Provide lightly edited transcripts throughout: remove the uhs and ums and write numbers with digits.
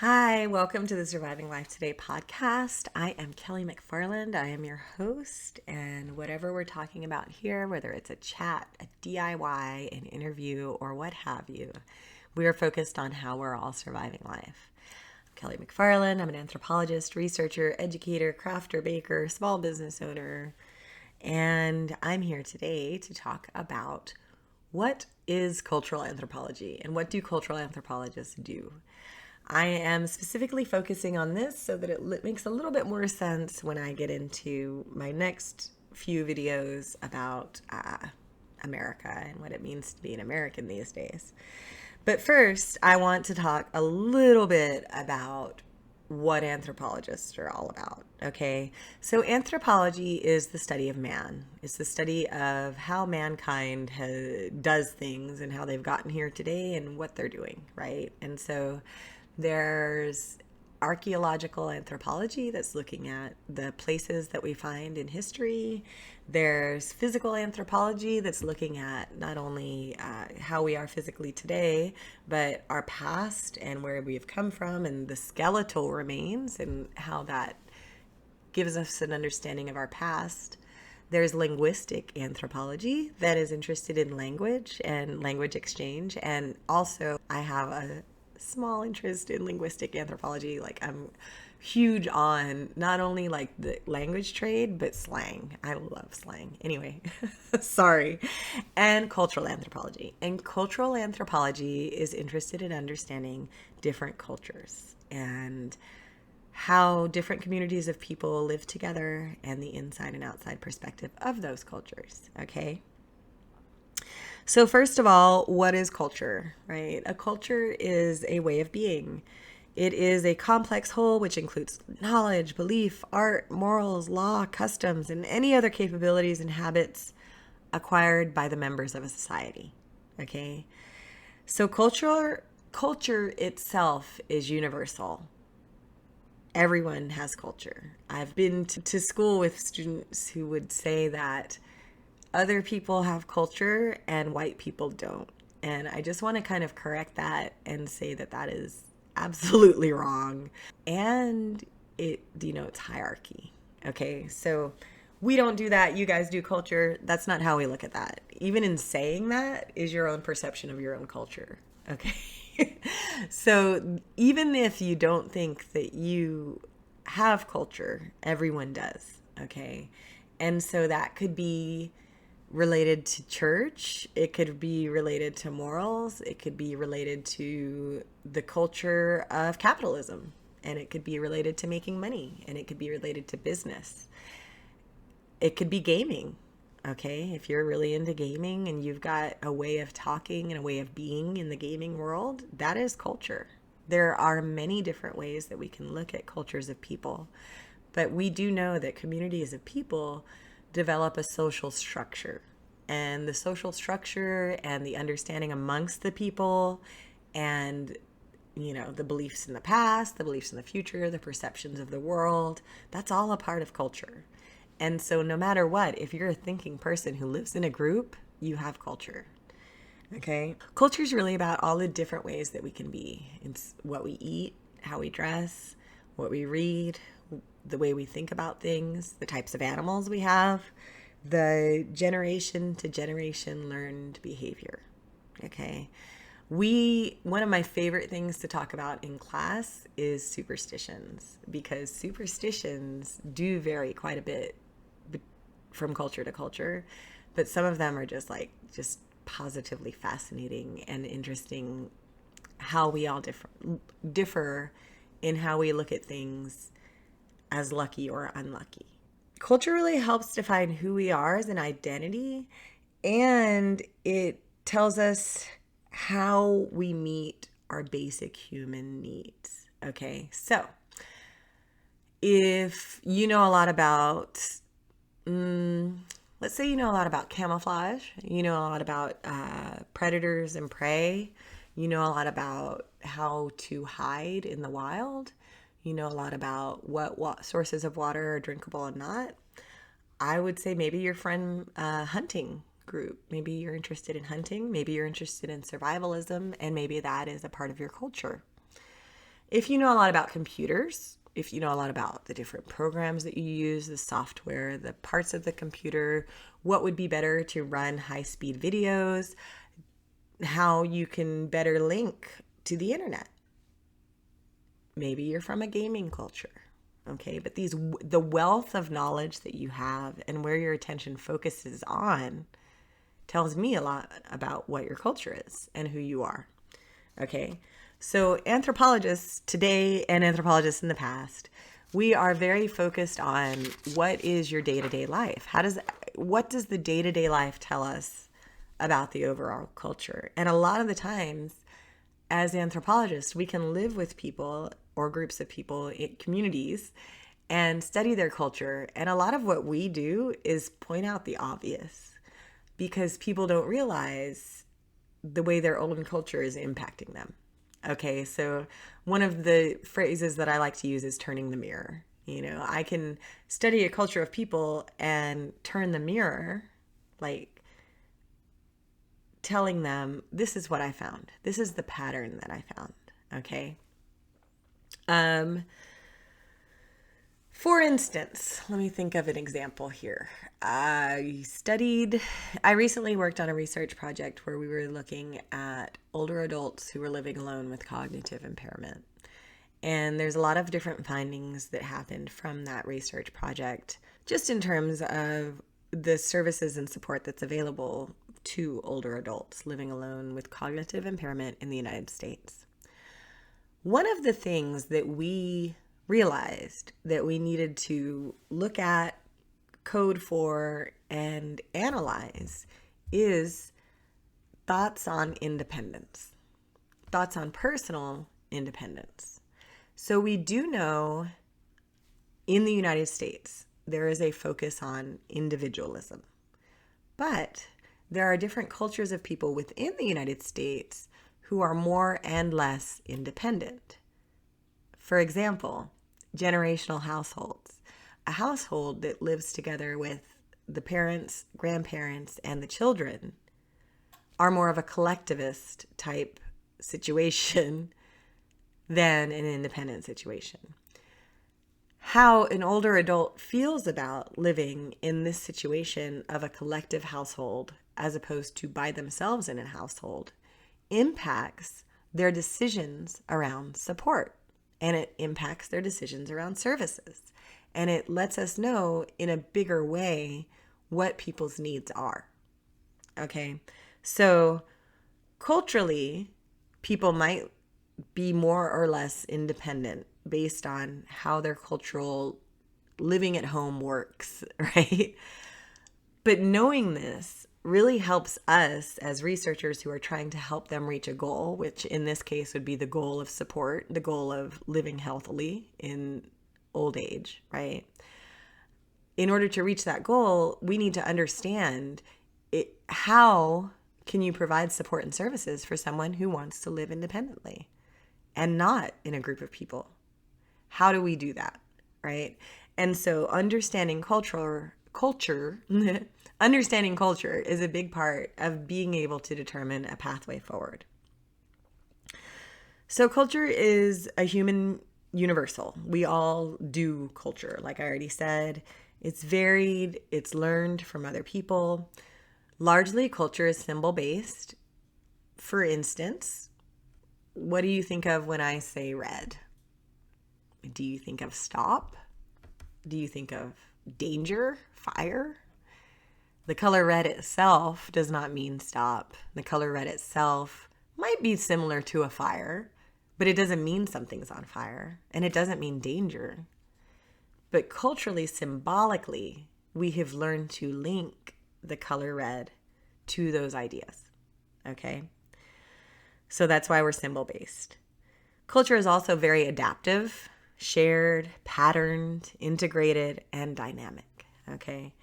Hi, welcome to the Surviving Life Today podcast. I am Kelly McFarland. I am your host, and whatever we're talking about here, whether it's a chat, a DIY, an interview, or what have you, we are focused on how we're all surviving life. I'm Kelly McFarland. I'm an anthropologist, researcher, educator, crafter, baker, small business owner, and I'm here today to talk about what is cultural anthropology and what do cultural anthropologists do. I am specifically focusing on this so that it makes a little bit more sense when I get into my next few videos about America and what it means to be an American these days. But first, I want to talk a little bit about what anthropologists are all about. Okay, so anthropology is the study of man. It's the study of how mankind does things and how they've gotten here today and what they're doing, right? And so there's archaeological anthropology that's looking at the places that we find in history. There's physical anthropology that's looking at not only how we are physically today, but our past and where we've come from and the skeletal remains and how that gives us an understanding of our past. There's linguistic anthropology that is interested in language and language exchange. And also, I have a small interest in linguistic anthropology. Like, I'm huge on not only like the language trade, but slang. I love slang. Anyway, sorry. And cultural anthropology. And cultural anthropology is interested in understanding different cultures and how different communities of people live together and the inside and outside perspective of those cultures. Okay. So, first of all, what is culture, right? A culture is a way of being. It is a complex whole which includes knowledge, belief, art, morals, law, customs, and any other capabilities and habits acquired by the members of a society. Okay? So, culture itself is universal. Everyone has culture. I've been to school with students who would say that other people have culture and white people don't. And I just want to kind of correct that and say that that is absolutely wrong. And it denotes hierarchy. Okay, so we don't do that. You guys do culture. That's not how we look at that. Even in saying that is your own perception of your own culture. Okay. So even if you don't think that you have culture, everyone does. Okay. And so that could be related to church, it could be related to morals, it could be related to the culture of capitalism, and it could be related to making money, and it could be related to business. It could be gaming. Okay, if you're really into gaming and you've got a way of talking and a way of being in the gaming world, that is culture. There are many different ways that we can look at cultures of people, but we do know that communities of people develop a social structure. And the social structure and the understanding amongst the people and, the beliefs in the past, the beliefs in the future, the perceptions of the world, that's all a part of culture. And so no matter what, if you're a thinking person who lives in a group, you have culture. Okay? Culture is really about all the different ways that we can be. It's what we eat, how we dress, what we read, the way we think about things, the types of animals we have, the generation to generation learned behavior. Okay. One of my favorite things to talk about in class is superstitions, because superstitions do vary quite a bit from culture to culture, but some of them are just positively fascinating and interesting, how we all differ in how we look at things as lucky or unlucky. Culture really helps define who we are as an identity, and it tells us how we meet our basic human needs. Okay, so if you know a lot about, let's say you know a lot about camouflage, you know a lot about predators and prey, you know a lot about how to hide in the wild, you know a lot about what sources of water are drinkable and not, I would say maybe you're from a hunting group. Maybe you're interested in hunting. Maybe you're interested in survivalism. And maybe that is a part of your culture. If you know a lot about computers, if you know a lot about the different programs that you use, the software, the parts of the computer, what would be better to run high-speed videos, how you can better link to the internet. Maybe you're from a gaming culture, okay? But the wealth of knowledge that you have and where your attention focuses on tells me a lot about what your culture is and who you are, okay? So anthropologists today and anthropologists in the past, we are very focused on what is your day-to-day life? What does the day-to-day life tell us about the overall culture? And a lot of the times, as anthropologists, we can live with people or groups of people in communities and study their culture. And a lot of what we do is point out the obvious because people don't realize the way their own culture is impacting them. Okay, so one of the phrases that I like to use is turning the mirror. You know, I can study a culture of people and turn the mirror, like telling them, this is what I found. This is the pattern that I found. Okay. For instance, let me think of an example here. I recently worked on a research project where we were looking at older adults who were living alone with cognitive impairment. And there's a lot of different findings that happened from that research project, just in terms of the services and support that's available to older adults living alone with cognitive impairment in the United States. One of the things that we realized that we needed to look at, code for, and analyze is thoughts on independence, thoughts on personal independence. So we do know in the United States, there is a focus on individualism, but there are different cultures of people within the United States who are more and less independent. For example, generational households. A household that lives together with the parents, grandparents, and the children are more of a collectivist type situation than an independent situation. How an older adult feels about living in this situation of a collective household as opposed to by themselves in a household impacts their decisions around support, and it impacts their decisions around services, and it lets us know in a bigger way what people's needs are. Okay, so culturally, people might be more or less independent based on how their cultural living at home works, right? But knowing this really helps us as researchers who are trying to help them reach a goal, which in this case would be the goal of support, the goal of living healthily in old age, right? In order to reach that goal, we need to understand how can you provide support and services for someone who wants to live independently and not in a group of people? How do we do that, right? And so understanding culture understanding culture is a big part of being able to determine a pathway forward. So culture is a human universal. We all do culture. Like I already said, it's varied, it's learned from other people. Largely, culture is symbol-based. For instance, what do you think of when I say red? Do you think of stop? Do you think of danger, fire? The color red itself does not mean stop. The color red itself might be similar to a fire, but it doesn't mean something's on fire, and it doesn't mean danger. But culturally, symbolically, we have learned to link the color red to those ideas, okay? So that's why we're symbol-based. Culture is also very adaptive, shared, patterned, integrated, and dynamic, okay?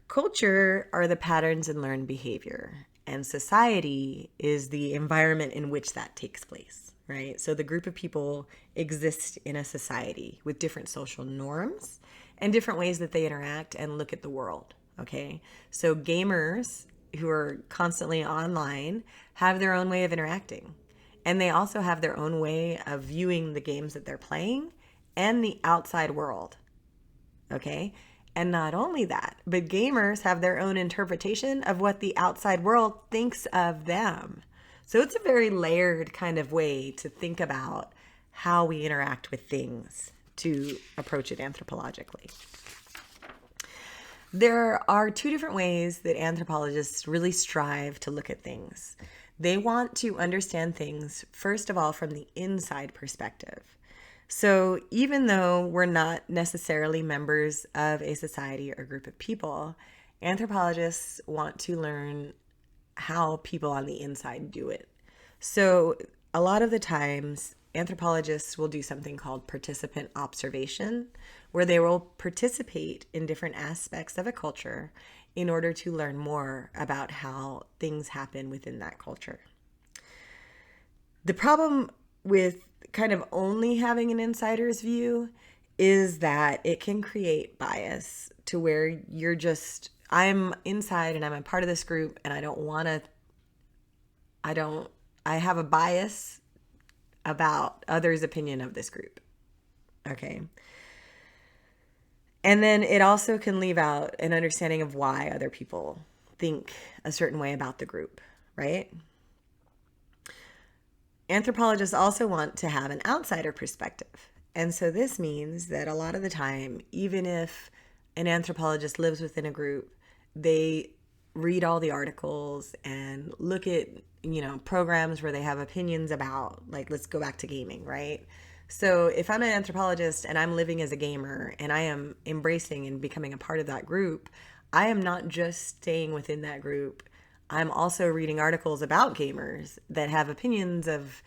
Culture are the patterns in learned behavior, and society is the environment in which that takes place, right? So the group of people exist in a society with different social norms and different ways that they interact and look at the world, okay? So gamers who are constantly online have their own way of interacting. And they also have their own way of viewing the games that they're playing and the outside world. Okay? And not only that, but gamers have their own interpretation of what the outside world thinks of them. So it's a very layered kind of way to think about how we interact with things to approach it anthropologically. There are two different ways that anthropologists really strive to look at things. They want to understand things, first of all, from the inside perspective. So even though we're not necessarily members of a society or group of people, anthropologists want to learn how people on the inside do it. So a lot of the times, anthropologists will do something called participant observation, where they will participate in different aspects of a culture in order to learn more about how things happen within that culture. The problem with kind of only having an insider's view is that it can create bias to where you're just, I'm inside and I'm a part of this group and I have a bias about others' opinion of this group. Okay. And then it also can leave out an understanding of why other people think a certain way about the group, right? Anthropologists also want to have an outsider perspective. And so this means that a lot of the time, even if an anthropologist lives within a group, they read all the articles and look at, programs where they have opinions about, like, let's go back to gaming, right? So if I'm an anthropologist and I'm living as a gamer and I am embracing and becoming a part of that group, I am not just staying within that group. I'm also reading articles about gamers that have opinions of,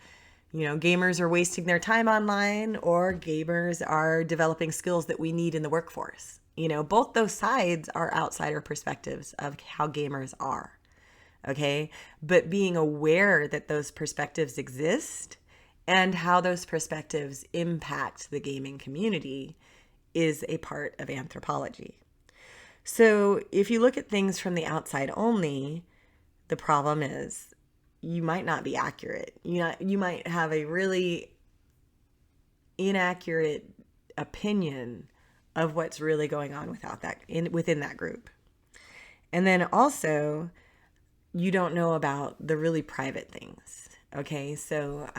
gamers are wasting their time online or gamers are developing skills that we need in the workforce. Both those sides are outsider perspectives of how gamers are. Okay. But being aware that those perspectives exist and how those perspectives impact the gaming community is a part of anthropology. So if you look at things from the outside only, the problem is you might not be accurate. You might have a really inaccurate opinion of what's really going on within that group. And then also, you don't know about the really private things. Okay, so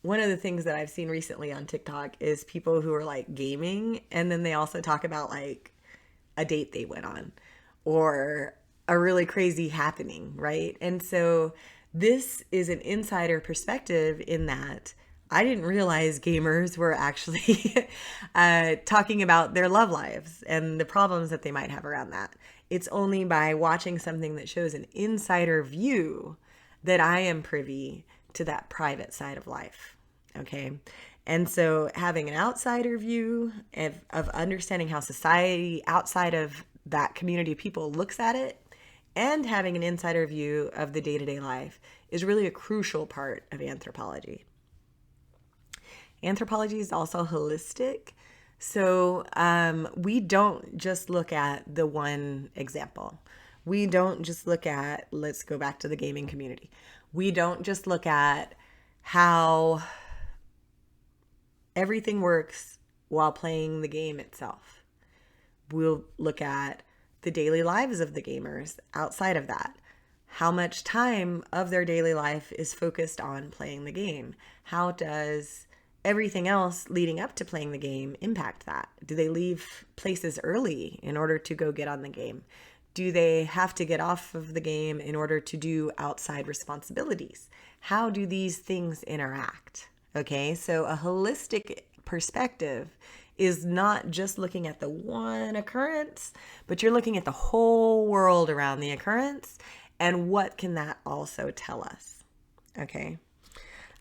one of the things that I've seen recently on TikTok is people who are like gaming, and then they also talk about like a date they went on or a really crazy happening, right? And so this is an insider perspective in that I didn't realize gamers were actually talking about their love lives and the problems that they might have around that. It's only by watching something that shows an insider view that I am privy to that private side of life. Okay. And so having an outsider view of understanding how society outside of that community of people looks at it and having an insider view of the day-to-day life is really a crucial part of anthropology. Anthropology is also holistic. So we don't just look at the one example. We don't just look at, let's go back to the gaming community. We don't just look at how everything works while playing the game itself. We'll look at the daily lives of the gamers outside of that. How much time of their daily life is focused on playing the game? How does everything else leading up to playing the game impact that? Do they leave places early in order to go get on the game? Do they have to get off of the game in order to do outside responsibilities? How do these things interact? Okay, so a holistic perspective is not just looking at the one occurrence, but you're looking at the whole world around the occurrence and what can that also tell us? Okay.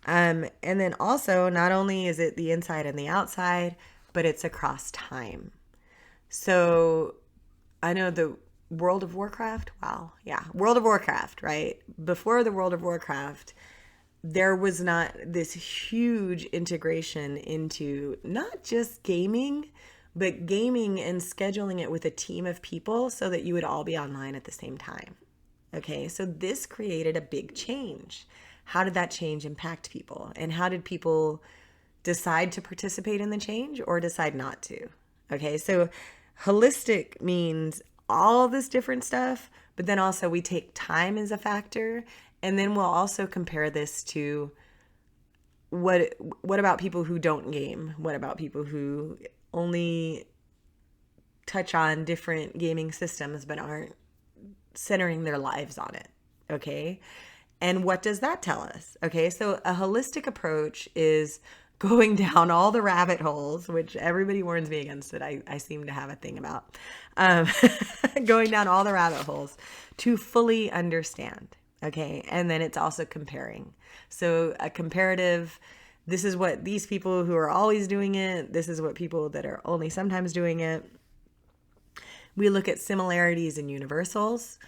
And then also, not only is it the inside and the outside, but it's across time. So I know the World of Warcraft. Wow. Yeah. World of Warcraft, right? Before the World of Warcraft, there was not this huge integration into not just gaming, but gaming and scheduling it with a team of people so that you would all be online at the same time. Okay. So this created a big change. how did that change impact people? And how did people decide to participate in the change or decide not to? Okay, so holistic means all this different stuff, but then also we take time as a factor, and then we'll also compare this to what about people who don't game? What about people who only touch on different gaming systems but aren't centering their lives on it? Okay, and what does that tell us? Okay, so a holistic approach is going down all the rabbit holes, which everybody warns me against it. I seem to have a thing about going down all the rabbit holes to fully understand. Okay, and then it's also comparing. So a comparative, this is what these people who are always doing it, this is what people that are only sometimes doing it. We look at similarities and universals.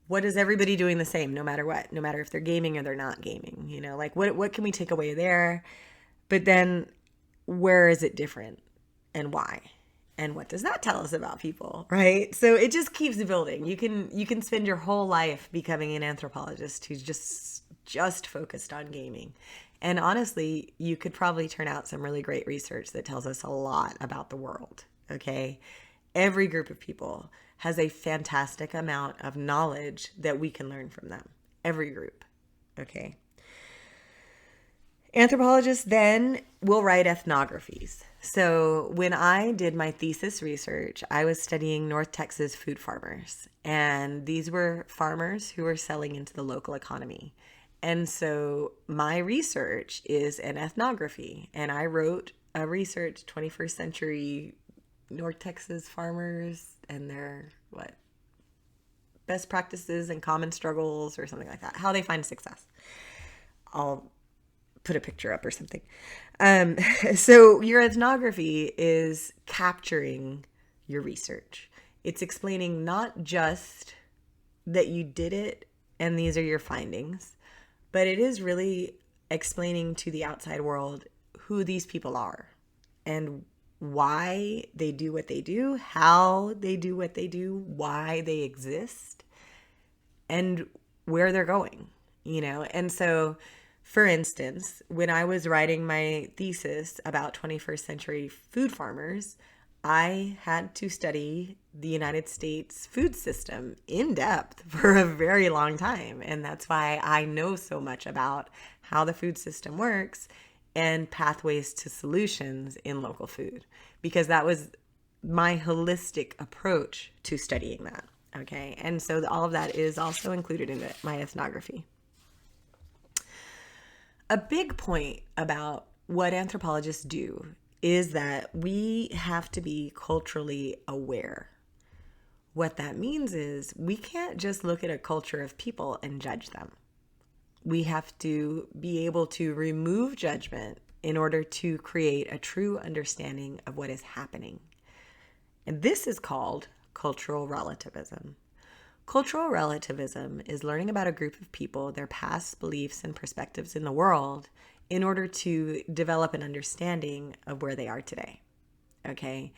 What is everybody doing the same, no matter what? No matter if they're gaming or they're not gaming, you know, like what can we take away there? But then where is it different and why? And what does that tell us about people, right? So it just keeps building. You can spend your whole life becoming an anthropologist who's just focused on gaming. And honestly, you could probably turn out some really great research that tells us a lot about the world, okay? Every group of people has a fantastic amount of knowledge that we can learn from them. Every group, okay? Anthropologists then will write ethnographies. So when I did my thesis research, I was studying North Texas food farmers. And these were farmers who were selling into the local economy. And so my research is an ethnography. And I wrote a research, 21st century North Texas farmers and their, best practices and common struggles or something like that. How they find success. I'll put a picture up or something. So your ethnography is capturing your research. It's explaining not just that you did it and these are your findings, but it is really explaining to the outside world who these people are and why they do what they do, how they do what they do, why they exist, and where they're going, you know? And so, for instance, when I was writing my thesis about 21st century food farmers, I had to study the United States food system in depth for a very long time. And that's why I know so much about how the food system works and pathways to solutions in local food, because that was my holistic approach to studying that. Okay. And so all of that is also included in my ethnography. A big point about what anthropologists do is that we have to be culturally aware. What that means is we can't just look at a culture of people and judge them. We have to be able to remove judgment in order to create a true understanding of what is happening. And this is called cultural relativism. Cultural relativism is learning about a group of people, their past beliefs and perspectives in the world, in order to develop an understanding of where they are today. Okay?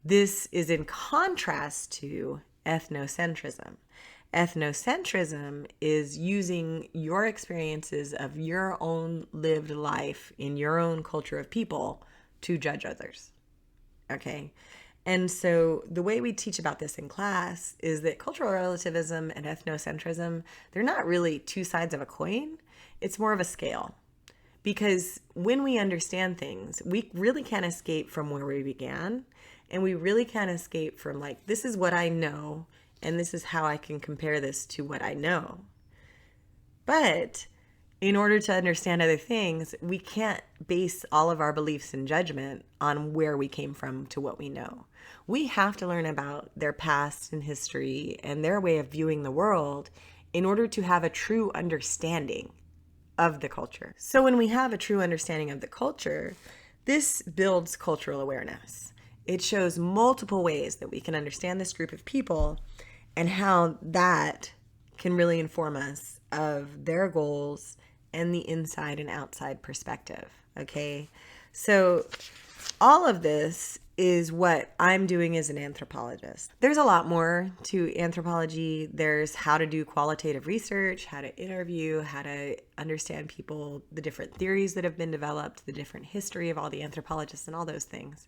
This is in contrast to ethnocentrism. Ethnocentrism is using your experiences of your own lived life in your own culture of people to judge others. Okay? And so the way we teach about this in class is that cultural relativism and ethnocentrism, they're not really two sides of a coin. It's more of a scale. Because when we understand things, we really can't escape from where we began. And we really can't escape from like, this is what I know, and this is how I can compare this to what I know. But in order to understand other things, we can't base all of our beliefs and judgment on where we came from to what we know. We have to learn about their past and history and their way of viewing the world in order to have a true understanding of the culture. So when we have a true understanding of the culture, this builds cultural awareness. It shows multiple ways that we can understand this group of people and how that can really inform us of their goals and the inside and outside perspective. Okay, so all of this is what I'm doing as an anthropologist. There's a lot more to anthropology. There's how to do qualitative research, how to interview, how to understand people, the different theories that have been developed, the different history of all the anthropologists and all those things.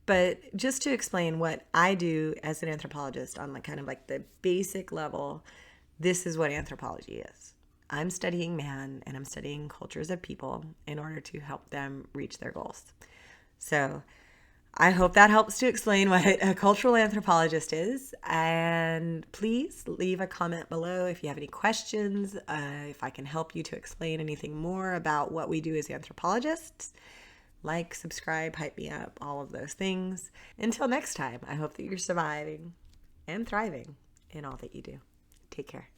But just to explain what I do as an anthropologist on kind of like the basic level, this is what anthropology is. I'm studying man and I'm studying cultures of people in order to help them reach their goals. So I hope that helps to explain what a cultural anthropologist is. And please leave a comment below if you have any questions, if I can help you to explain anything more about what we do as anthropologists. Like, subscribe, hype me up, all of those things. Until next time, I hope that you're surviving and thriving in all that you do. Take care.